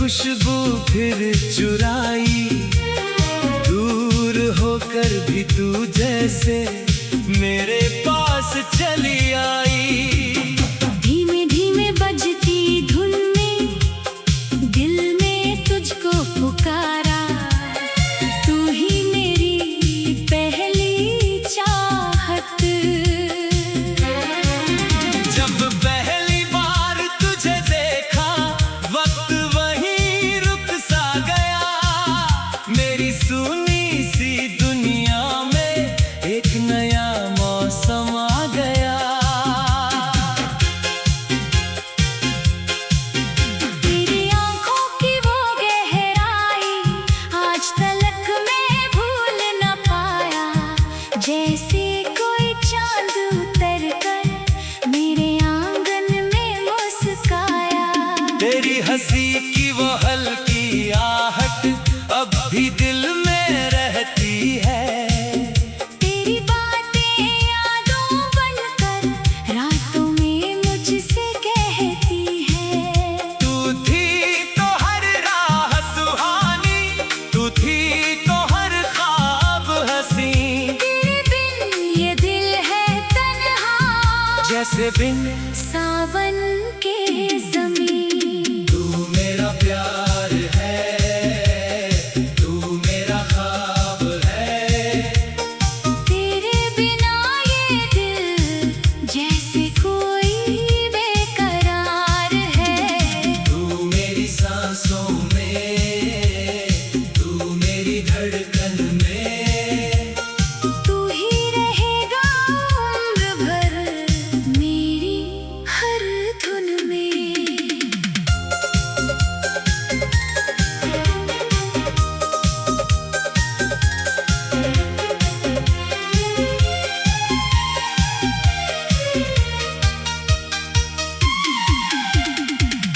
खुशबू फिर चुराई, दूर होकर भी तू जैसे मेरे पास चली आई। धीमे धीमे बजती धुन में दिल में तुझको पुकारा, तू ही मेरी पहली चाहत। जब पहली बार तुझे देखा वक्त वहीं रुक सा गया, मेरी सुनी सी दुनिया में एक नया मौसम आ गया। तेरी आंखों की वो गहराई आज तलक मैं भूल न पाया, जैसे कोई चांद उतर कर मेरे आंगन में मुस्काया। तेरी हंसी की वो हल्की आहट अब भी दिल में रहती है। तेरी बातें यादों बनकर रातों में मुझसे कहती है। तू थी तो हर राह सुहानी, तू थी तो हर ख्वाब हंसी। तेरे बिन ये दिल है तन्हा, जैसे बिन सावन के ज़मीं। तू मेरा प्यार है, तू मेरा ख्वाब है। तेरे बिना ये दिल जैसे कोई बेकरार है। तू मेरी सांसों में, तू मेरी धड़कन में, तू ही रहेगा उम्र भर मेरी हर धुन में।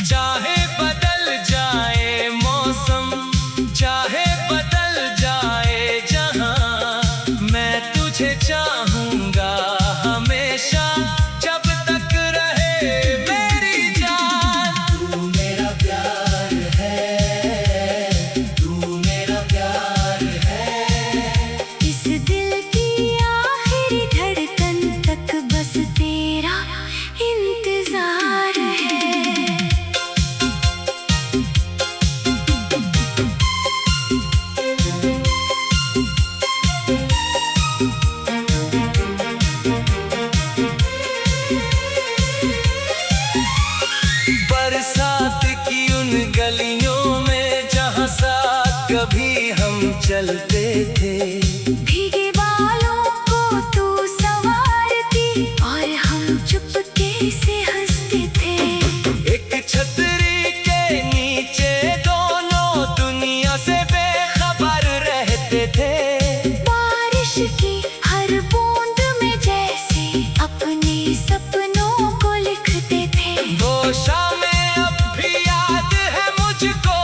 चाहे बदल जाए मौसम, चाहे बदल जाए जहां, मैं तुझे चाहूंगा हमेशा जब तक रहे मेरी जान। तू मेरा प्यार है, तू मेरा प्यार है। इस दिल की आखिरी धड़कन तक बस तेरा इंतजार है। बरसात की उन गलियों में जहां साथ कभी हम चलते थे, भीगे बालों को तू संवारती और हम चुपके से हंसते थे। एक छतरी के नीचे दोनों दुनिया से बेखबर रहते थे। बारिश की हर बूंद में जैसे अपने सपनों को लिखते थे। वो शामें अब भी याद है मुझको,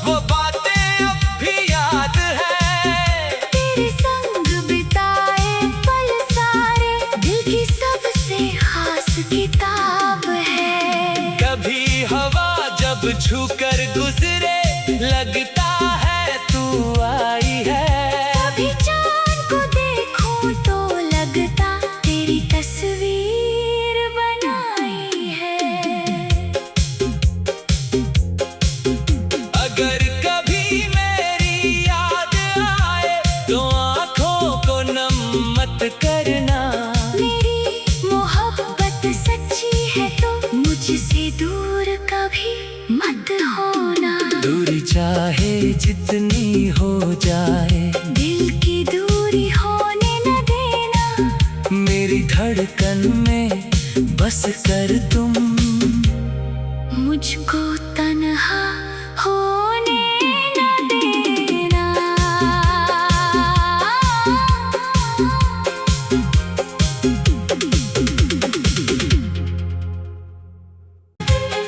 वो बातें अब भी याद है। तेरे संग बिताए पल सारे दिल की सबसे खास किताब है। कभी हवा जब छूकर गुजरे लगता है तू आई है। कभी चाँद को देखूं तो लगता तेरी तस्वीर बनाई है। अगर कभी मेरी याद आए तो आंखों को नम मत करना। मेरी मोहब्बत सच्ची है तो मुझसे दूर कभी मत होना। दूरी चाहे जितनी हो जाए, दिल की दूरी होने न देना। मेरी धड़कन में बस कर तुम, मुझको तन्हा होने न देना।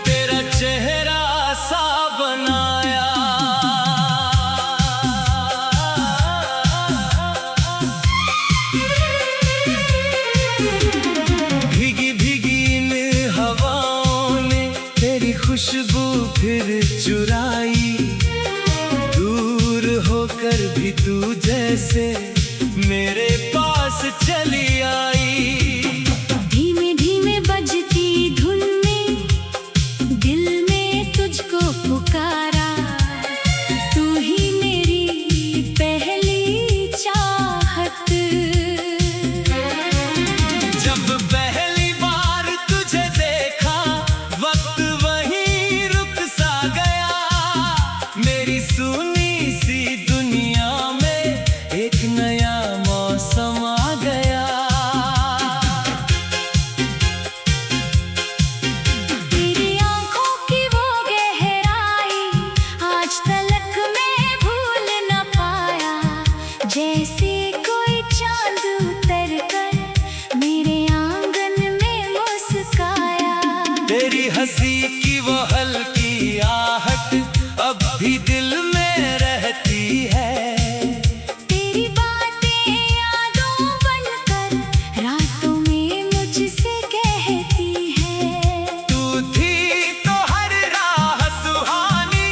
तेरा चेहरा सा बनाया फिर चुराई, दूर होकर भी तू जैसे मेरे पास चली आई। धीमे धीमे बजती धुन में दिल में तुझको पुकारा, तू ही मेरी पहली चाहत। जब पहली बार तुझे देखा वक्त वहीं रुक सा गया, मेरी सुनी सी दुनिया में एक नया मौसम आ गया। तेरी आंखों की वो गहराई आज तलक मैं भूल न पाया, जैसे कोई चांद उतर कर मेरे आंगन में मुस्काया। तेरी हंसी की वो हल्की आहट अब भी दिल में रहती है। तेरी बातें यादों बनकर रातों में मुझसे कहती है। तू थी तो हर राह सुहानी,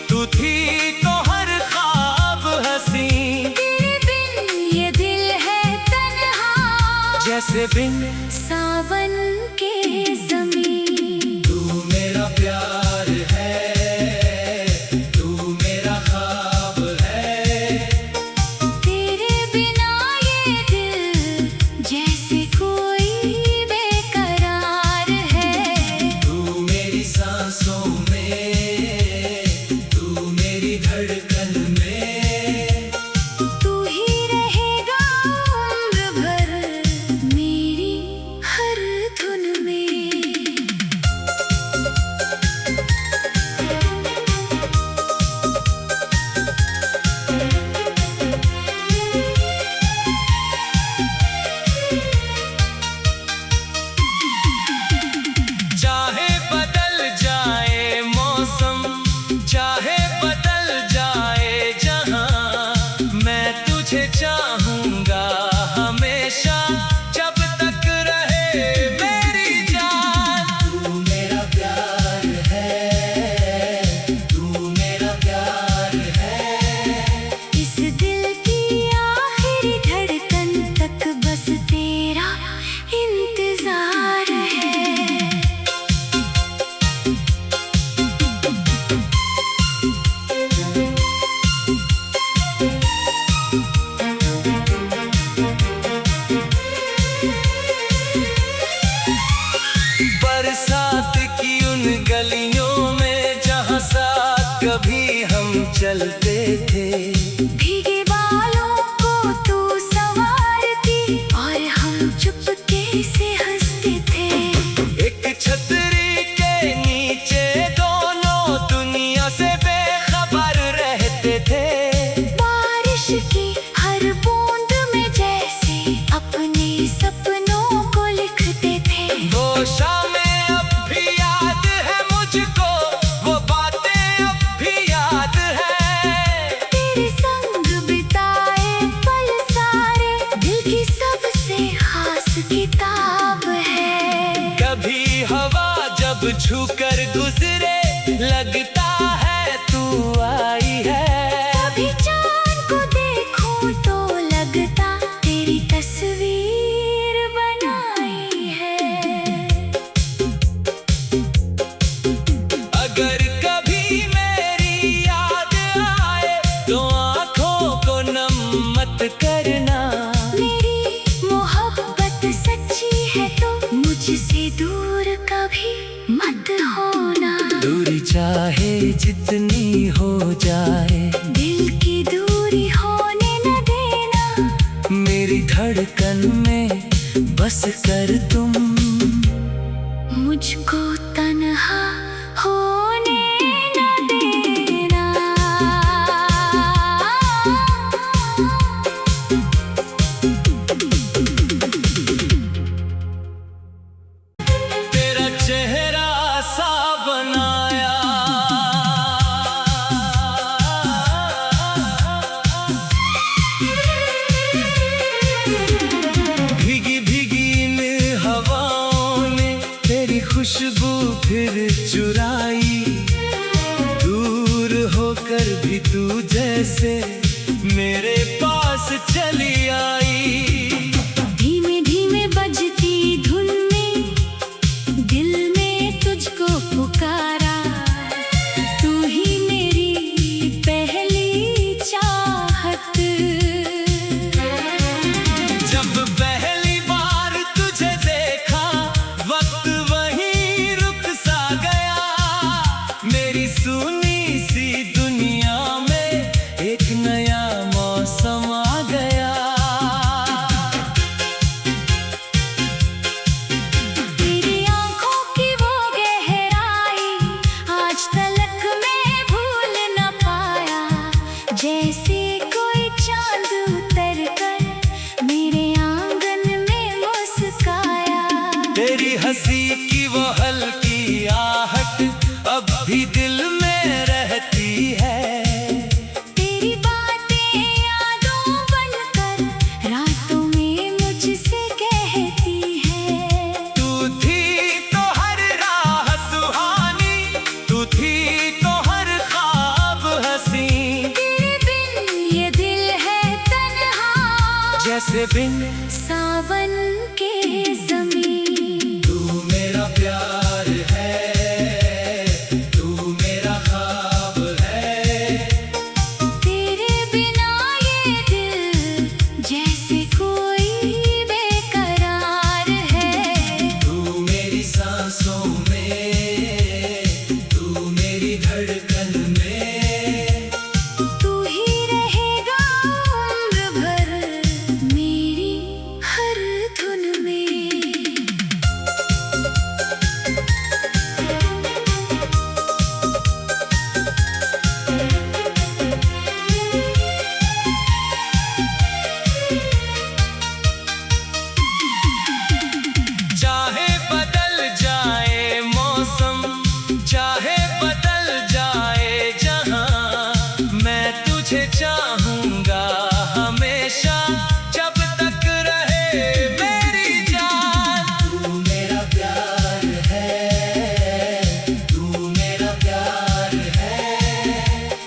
तू थी तो हर ख्वाब हंसी। तेरे बिन ये दिल है तन्हा, जैसे बिन सावन के ज़मीं। तू मेरा प्यार है, तू मेरा ख्वाब है। तेरे बिना ये दिल जैसे कोई बेकरार है। तू मेरी सांसों में, तू मेरी धड़कन में। तू ही रहेगा उम्र भर मेरी हर धुन में। चाहे बदल जाए मौसम, चाहे बदल जाए जहां, मैं तुझे चाहूंगा हमेशा जब तक रहे मेरी जान। तू मेरा प्यार है, तू मेरा प्यार है। इस दिल की आखिरी धड़कन तक बस तेरा इंतजार है। बरसात की उन गलियों में जहां साथ कभी हम चलते थे। भीगे बालों को तू संवारती और हम चुपके से हंसते थे। एक छतरी के नीचे दोनों दुनिया से बेखबर रहते थे। बारिश की हर बूंद में जैसे अपने सपनों को लिखते थे। वो शामें अब भी याद है मुझको, वो बातें अब भी याद है। तेरे संग बिताए पल सारे दिल की सबसे खास किताब है। कभी हवा जब छूकर गुजरे लगता है तू आई है। कभी चाँद को देखूं तो लगता तेरी तस्वीर बनाई है। अगर कभी मेरी याद आए तो आंखों को नम मत करना। मेरी मोहब्बत सच्ची है तो मुझसे दूर कभी मत होना। दूरी चाहे जितनी हो जाए, दिल की दूरी होने न देना। मेरी धड़कन में बस कर तुम। मुझको तन्हा होने न देना। तेरा चेहरा सा बनाया, भीगी भीगी इन होकर भी तू जैसे मेरे पास चली आई। धीमे धीमे बजती धुन में दिल में तुझको पुकारा, तू ही मेरी पहली चाहत। जब पहली बार तुझे देखा वक्त वहीं रुक सा गया, मेरी सुनी सी दुनिया में एक नया मौसम आ गया। तेरी आंखों की वो गहराई आज तलक मैं भूल न पाया, जैसे कोई चांद उतर कर मेरे आंगन में मुस्काया। तेरी हंसी की वो हल्की आहट अब भी दिल में रहती है। तेरी बातें यादों बनकर रातों में मुझसे कहती है। तू थी तो हर राह सुहानी, तू थी तो हर ख्वाब हंसी। तेरे बिन ये दिल है तन्हा, जैसे बिन सावन के ज़मीं। तू मेरा प्यार है, तू मेरा ख्वाब है। तेरे बिना ये दिल जैसे कोई बेकरार है। तू मेरी सांसों में, तू मेरी धड़कन में। तू ही रहेगा उम्र भर मेरी हर धुन में। चाहे बदल जाए मौसम, चाहे बदल जाए जहां, मैं तुझे चाहूंगा हमेशा जब तक रहे मेरी जान। तू मेरा प्यार है, तू मेरा प्यार है।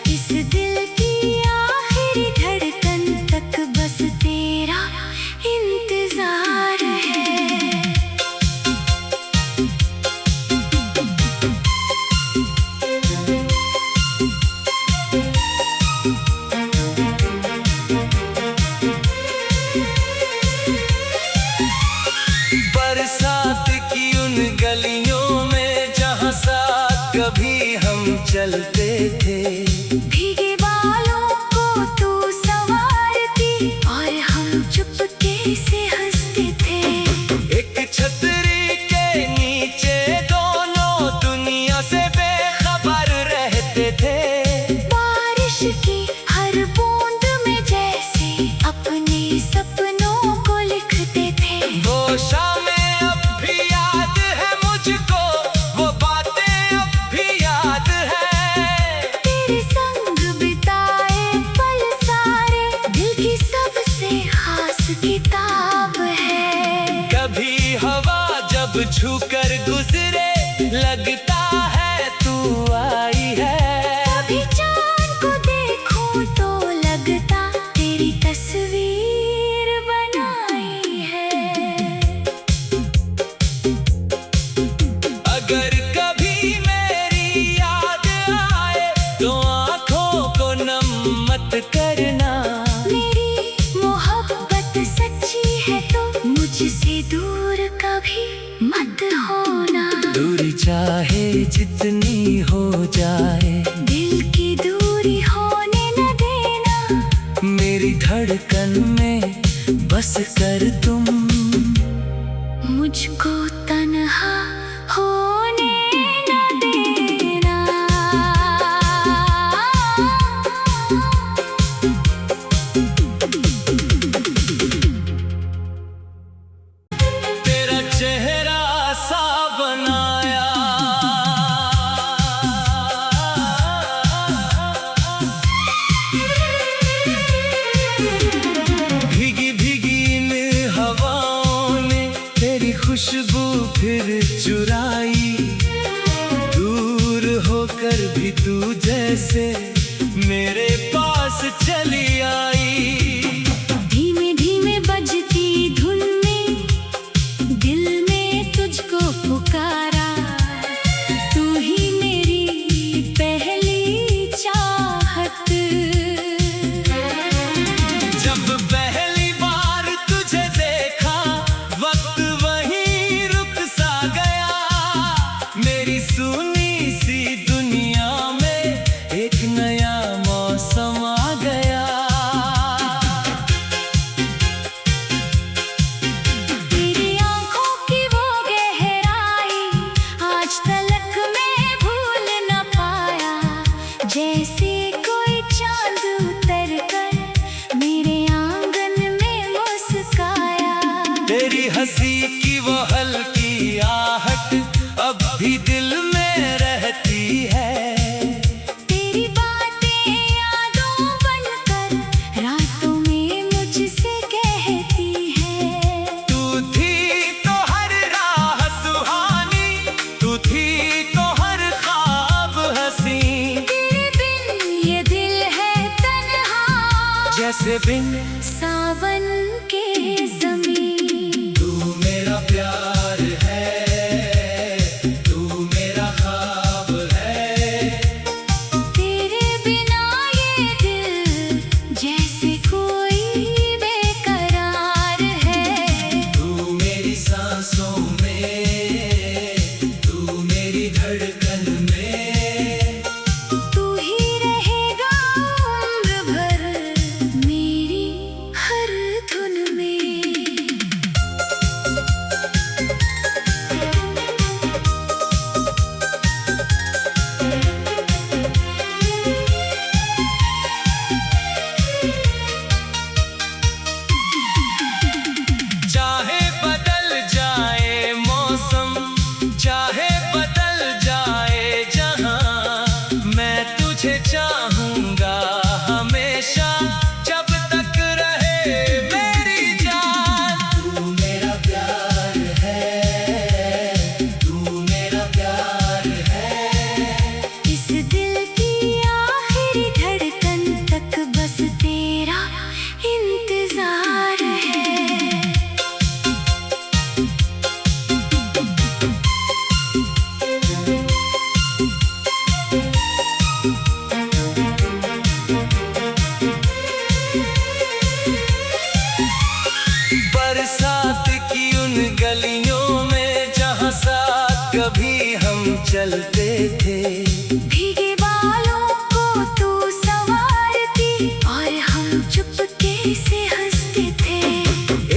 इस दिल की आखिरी धड़कन तक बस तेरा इंतजार है। बरसात की उन गलियों में जहां साथ कभी हम चलते थे। भीगे बालों को तू संवारती और हम चुपके से हंसते थे। एक छतरी के नीचे दोनों दुनिया से बेखबर रहते थे। बारिश की हर बूंद में जैसे अपने सपनों को लिखते थे। वो शामें अब भी याद है मुझको, वो बातें अब भी याद है। तेरे संग बिताए पल सारे दिल की सबसे खास किताब है। कभी हवा जब छूकर गुजरे लगता है तू आई है। कभी चाँद को देखूं तो लगता तेरी तस्वीर बनाई है। अगर कभी मेरी याद आए तो आंखों को नम मत करना। मेरी मोहब्बत सच्ची है तो मुझसे दूर कभी मत होना। दूरी चाहे जितनी हो जाए, दिल की दूरी होने न देना। मेरी धड़कन में बस कर तुम। मुझको तन्हा होने न देना। तेरा चेहरा सा बनाया, भीगी भीगी इन हवाओं ने तेरी खुशबू फिर चुराई। दूर होकर भी तू जैसे मेरे पास चली आई। धीमे धीमे बजती धुन में दिल में तुझको पुकारा, तू ही मेरी पहली चाहत। जब पहली बार तुझे देखा वक्त वहीं रुक सा गया, मेरी सुनी सी दुनिया में एक नया मौसम आ गया। तेरी आंखों की वो गहराई आज तलक मैं भूल न पाया, जैसे कोई चांद उतर कर मेरे आंगन में मुस्काया। तेरी हंसी की वो हल्की आहट अब भी दिल में रहती है। तेरी बातें यादों बनकर रातों में मुझसे कहती है। तू थी तो हर राह सुहानी, तू थी तो हर ख्वाब हंसी। तेरे बिन ये दिल है तन्हा, जैसे बिन सावन के ज़मीं। तू मेरा प्यार है, तू मेरा ख्वाब है। तेरे बिना ये दिल जैसे कोई बेकरार है। तू मेरी सांसों में, तू मेरी धड़कन में। तू ही रहेगा उम्र भर मेरी हर धुन में। चाहे बदल जाए मौसम, चाहे बदल जाए जहां, मैं तुझे चाहूंगा हमेशा जब तक रहे मेरी जान। तू मेरा प्यार है, तू मेरा प्यार है। इस दिल की आखिरी धड़कन तक बस तेरा इंतजार है। बरसात की उन गलियों में जहां साथ कभी हम चलते थे। भीगे बालों को तू संवारती और हम चुपके से हंसते थे।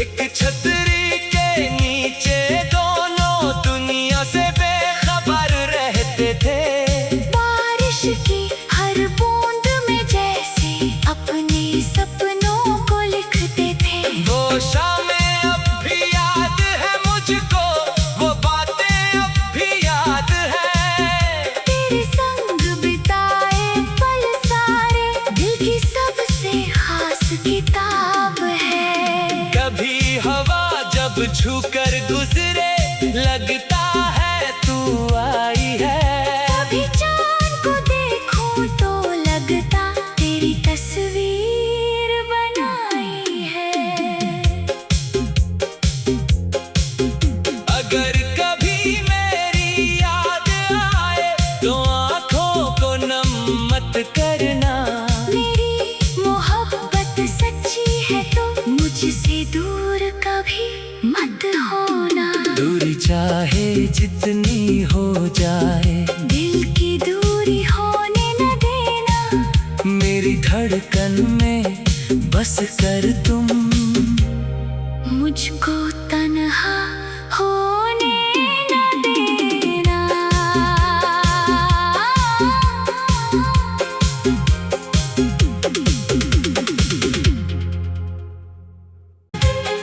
एक छतरी के नीचे दोनों दुनिया से बेखबर रहते थे। बारिश की हर बूंद में जैसे अपने सपनों को लिखते थे। वो शामें अब भी याद है मुझको, वो बातें अब भी याद है। तेरे संग बिताए पल सारे दिल की सबसे खास किताब है। कभी हवा जब छूकर गुजरे लगता है तू आई है। कभी चाँद को देखूं तो लगता तेरी तस्वीर बनाई है। अगर कभी मेरी याद आए तो आंखों को नम मत करना। मेरी मोहब्बत सच्ची है तो मुझसे दूर कभी मत होना। दूरी चाहे जितनी हो जाए, दिल की दूरी होने न देना। मेरी धड़कन में बस कर तुम। मुझको तन्हा होने न देना।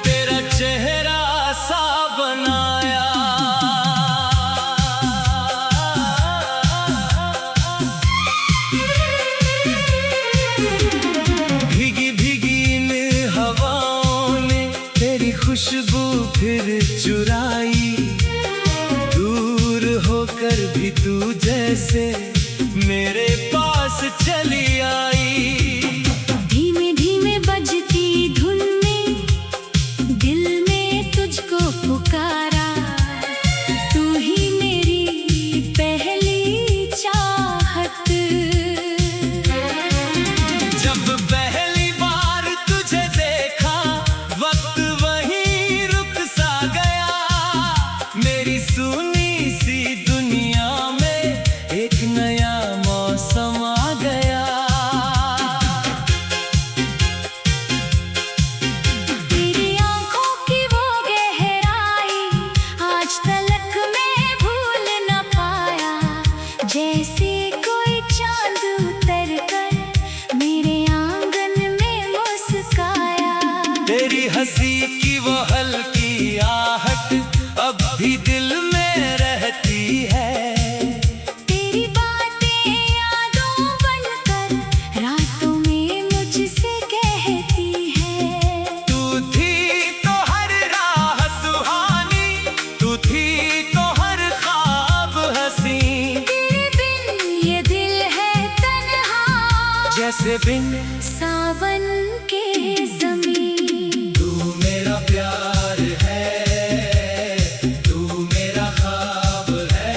तेरा चेहरा सा बनाया, भीगी भीगी इन हवाओं ने तेरी खुशबू फिर चुराई। दूर होकर भी तू जैसे मेरे पास चली आई। धीमे धीमे बजती धुन में दिल में तुझको पुकारा, तू ही मेरी पहली चाहत। जब पहली बार तुझे देखा वक्त वहीं रुक सा गया, मेरी सुनी सी दुनिया में एक नया मौसम आ गया। तेरी आंखों की वो गहराई आज तलक मैं भूल न पाया, जैसे कोई चांद उतर कर मेरे आंगन में मुस्काया। तेरी हंसी की वो हल्की आहट अब भी दिल में रहती है। तेरी बातें यादों बनकर रातों में मुझसे कहती है। तू थी तो हर राह सुहानी, तू थी तो हर ख्वाब हंसी। तेरे बिन ये दिल है तन्हा, जैसे बिन सावन के ज़मीं। तू मेरा प्यार है, तू मेरा ख्वाब है।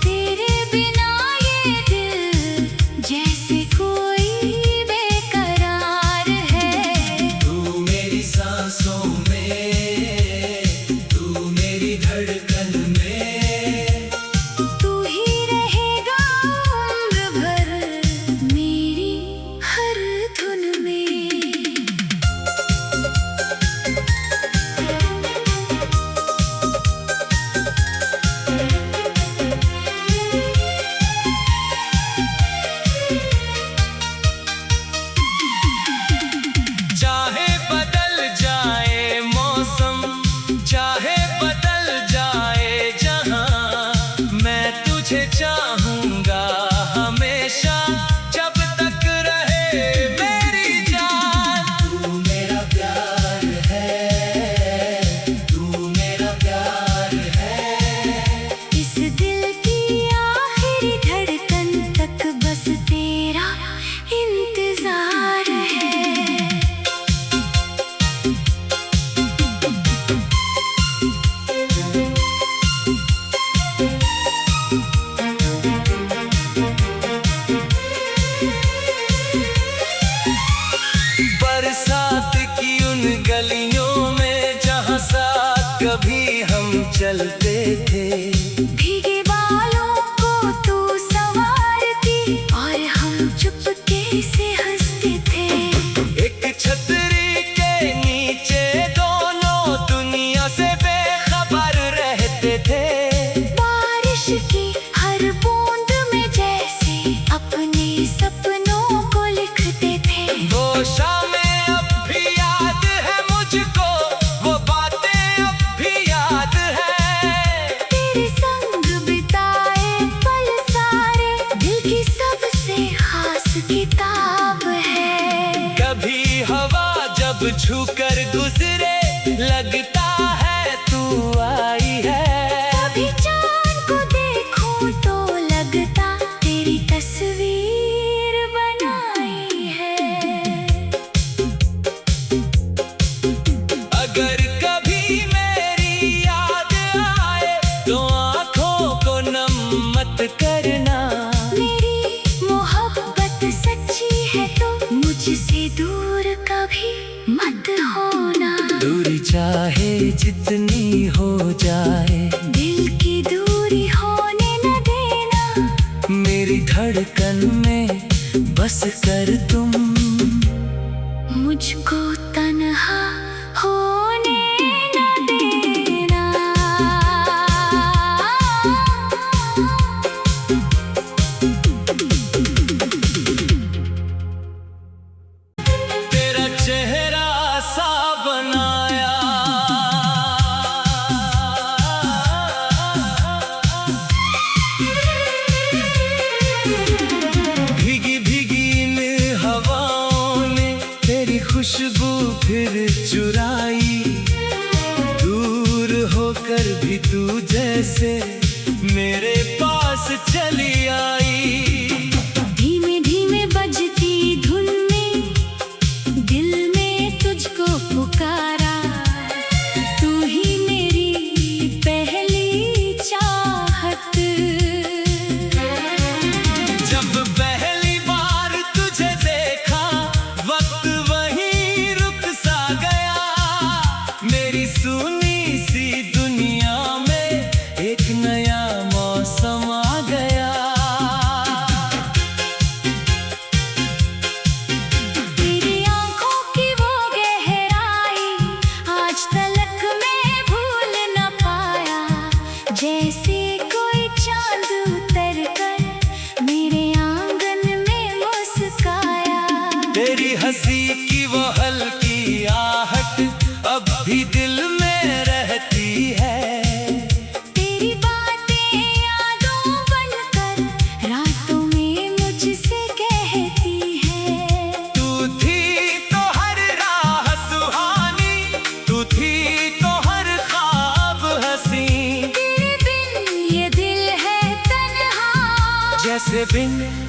तेरे बिना ये दिल जैसे कोई बेकरार है। तू मेरी सांसों में, तू मेरी धड़कन में। तू ही रहेगा उम्र भर मेरी हर धुन में। चाहे बदल जाए मौसम, चाहे बदल जाए जहां, मैं तुझे चाहूंगा हमेशा जब तक रहे मेरी जान। तू मेरा प्यार है, तू मेरा प्यार है। इस दिल की आखिरी धड़कन तक बस तेरा इंतजार है। बरसात की उन गलियों में जहां साथ कभी हम चलते थे। भीगे बालों को तू संवारती और हम चुपके से हंसते थे। एक छतरी के नीचे दोनों दुनिया से बेखबर रहते थे। बारिश की हर बूंद में जैसे अपने सपनों को लिखते थे। वो शामें अब भी याद है मुझको, वो बातें अब भी याद है। तेरे संग बिताए पल सारे दिल की सबसे खास किताब है। कभी हवा जब छूकर गुजरे लगता है तू आई है। कभी चाँद को देखूं तो लगता तेरी तस्वीर बनाई है। अगर कभी मेरी याद आए तो आंखों को नम मत करना। मेरी मोहब्बत सच्ची है तो मुझसे दूर कभी मत होना। दूरी चाहे जितनी हो जाए, दिल की दूरी होने न देना। मेरी धड़कन में बस कर तुम। मुझको तन्हा होने न देना। तेरा चेहरा सा बनाया, भीगी भीगी इन हवाओं ने तेरी खुशबू फिर चुराई। दूर होकर भी तू जैसे मेरे पास चली आई। से बिन